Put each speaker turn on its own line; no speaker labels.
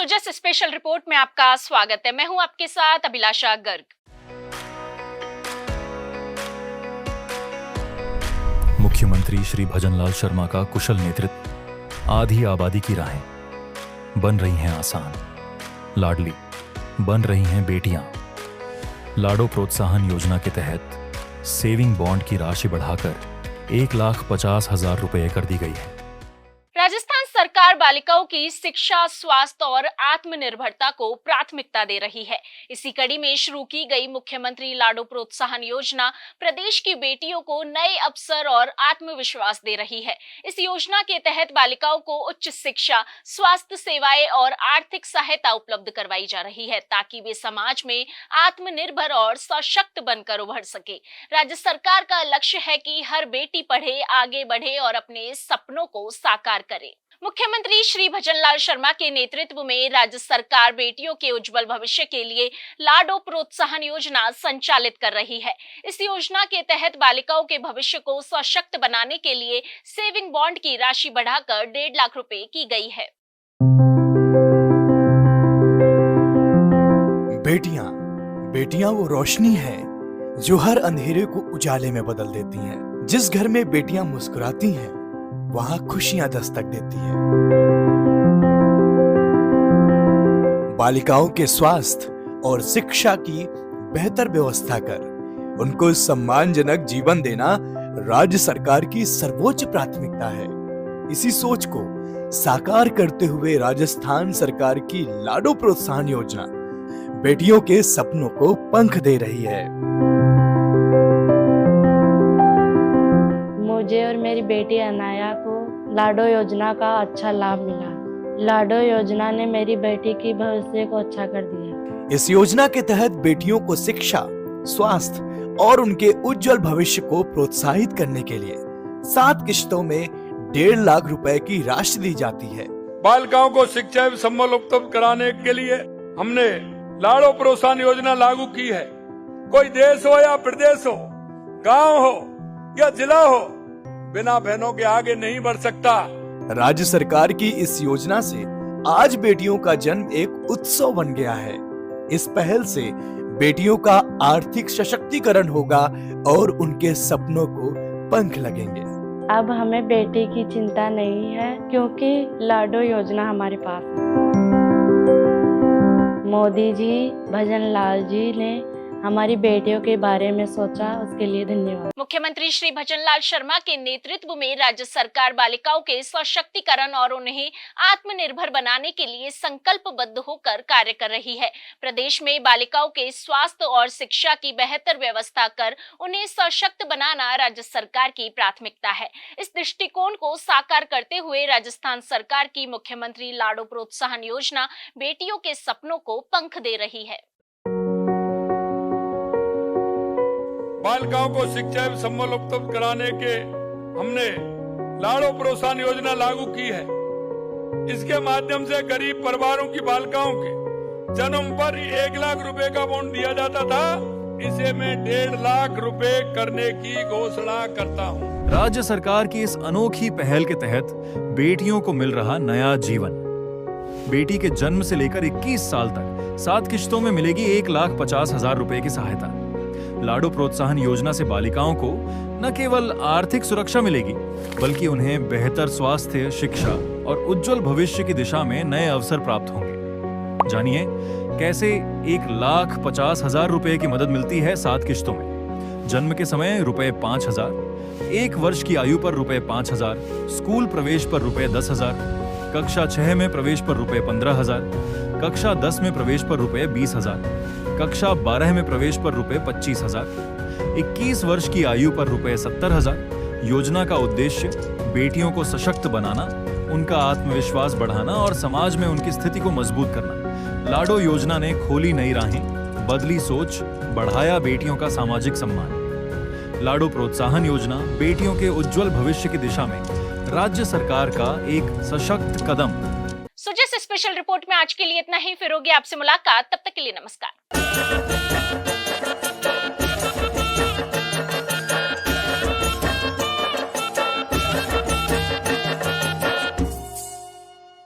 Sujas special report में आपका स्वागत है। मैं हूं आपके साथ अभिलाषा गर्ग।
मुख्यमंत्री श्री भजनलाल शर्मा का कुशल नेतृत्व, आधी आबादी की राहें बन रही हैं आसान, लाडली बन रही हैं बेटियां। लाडो प्रोत्साहन योजना के तहत सेविंग बॉन्ड की राशि बढ़ाकर 1,50,000 रुपए कर दी गई है।
राजस्थान सरकार बालिकाओं की शिक्षा, स्वास्थ्य और आत्मनिर्भरता को प्राथमिकता दे रही है। इसी कड़ी में शुरू की गई मुख्यमंत्री लाडो प्रोत्साहन योजना प्रदेश की बेटियों को नए अवसर और आत्मविश्वास दे रही है। इस योजना के तहत बालिकाओं को उच्च शिक्षा, स्वास्थ्य सेवाएं और आर्थिक सहायता उपलब्ध करवाई जा रही है ताकि वे समाज में आत्मनिर्भर और सशक्त बनकर उभर सके। राज्य सरकार का लक्ष्य है कि हर बेटी पढ़े, आगे बढ़े और अपने सपनों को साकार करे। मुख्यमंत्री श्री भजनलाल शर्मा के नेतृत्व में राज्य सरकार बेटियों के उज्जवल भविष्य के लिए लाडो प्रोत्साहन योजना संचालित कर रही है। इस योजना के तहत बालिकाओं के भविष्य को सशक्त बनाने के लिए सेविंग बॉन्ड की राशि बढ़ाकर 1.5 लाख रुपए की गई है।
बेटियां वो रोशनी है जो हर अंधेरे को उजाले में बदल देती हैं। जिस घर में बेटियां मुस्कुराती हैं, वहां खुशियां दस्तक देती है। बालिकाओं के स्वास्थ्य और शिक्षा की बेहतर व्यवस्था कर उनको सम्मानजनक जीवन देना राज्य सरकार की सर्वोच्च प्राथमिकता है। इसी सोच को साकार करते हुए राजस्थान सरकार की लाडो प्रोत्साहन योजना बेटियों के सपनों को पंख दे रही है।
मुझे और मेरी बेटी अनाया को लाडो योजना का अच्छा लाभ मिला। लाडो योजना ने मेरी बेटी की भविष्य को अच्छा कर दिया।
इस योजना के तहत बेटियों को शिक्षा, स्वास्थ्य और उनके उज्जवल भविष्य को प्रोत्साहित करने के लिए 7 किश्तों में 1.5 लाख रुपए की राशि दी जाती है।
बालिकाओं को शिक्षा एवं संबल उपलब्ध कराने के लिए हमने लाडो प्रोत्साहन योजना लागू की है। कोई देश हो या प्रदेश हो, गांव हो या जिला हो, बिना बहनों के आगे नहीं बढ़ सकता।
राज्य सरकार की इस योजना से आज बेटियों का जन्म एक उत्सव बन गया है। इस पहल से बेटियों का आर्थिक सशक्तिकरण होगा और उनके सपनों को पंख लगेंगे।
अब हमें बेटी की चिंता नहीं है क्योंकि लाडो योजना हमारे पास है। मोदी जी, भजनलाल जी ने हमारी बेटियों के बारे में सोचा, उसके लिए धन्यवाद।
मुख्यमंत्री श्री भजनलाल शर्मा के नेतृत्व में राज्य सरकार बालिकाओं के सशक्तिकरण और उन्हें आत्मनिर्भर बनाने के लिए संकल्पबद्ध होकर कार्य कर रही है। प्रदेश में बालिकाओं के स्वास्थ्य और शिक्षा की बेहतर व्यवस्था कर उन्हें सशक्त बनाना राज्य सरकार की प्राथमिकता है। इस दृष्टिकोण को साकार करते हुए राजस्थान सरकार की मुख्यमंत्री लाडो प्रोत्साहन योजना बेटियों के सपनों को पंख दे रही है।
बालिकाओं को शिक्षा एवं संबल उपलब्ध कराने के हमने लाडो प्रोत्साहन योजना लागू की है। इसके माध्यम से गरीब परिवारों की बालिकाओं के जन्म पर 1 लाख रुपए का बॉन्ड दिया जाता था। इसे मैं 1.5 लाख रुपए करने की घोषणा करता हूँ।
राज्य सरकार की इस अनोखी पहल के तहत बेटियों को मिल रहा नया जीवन। बेटी के जन्म से लेकर 21 साल तक 7 किश्तों में मिलेगी 1,50,000 रुपए की सहायता। लाडो प्रोत्साहन योजना से बालिकाओं को न केवल आर्थिक सुरक्षा मिलेगी, बल्कि उन्हें बेहतर स्वास्थ्य, शिक्षा और उज्जवल भविष्य की दिशा में नए अवसर प्राप्त होंगे। जानिए कैसे 1,50,000 रुपए की मदद मिलती है 7 किश्तों में। जन्म के समय रुपए 5,000, 1 वर्ष की आयु पर रुपए 5,000, स्कूल प्रवेश पर रुपए 10,000, कक्षा 6 में प्रवेश पर रुपए 15,000, कक्षा 10 में प्रवेश पर रुपए 20,000, कक्षा 12 में प्रवेश पर रुपए 25,000, 21 वर्ष की आयु पर रुपए 70,000। योजना का उद्देश्य बेटियों को सशक्त बनाना, उनका आत्मविश्वास बढ़ाना और समाज में उनकी स्थिति को मजबूत करना। लाडो योजना ने खोली नई राहें, बदली सोच, बढ़ाया बेटियों का सामाजिक सम्मान। लाडो प्रोत्साहन योजना बेटियों के उज्जवल भविष्य की दिशा में राज्य सरकार का एक सशक्त कदम।
सुजस स्पेशल रिपोर्ट में आज के लिए इतना ही। फिर होगी आपसे मुलाकात, तब तक के लिए नमस्कार।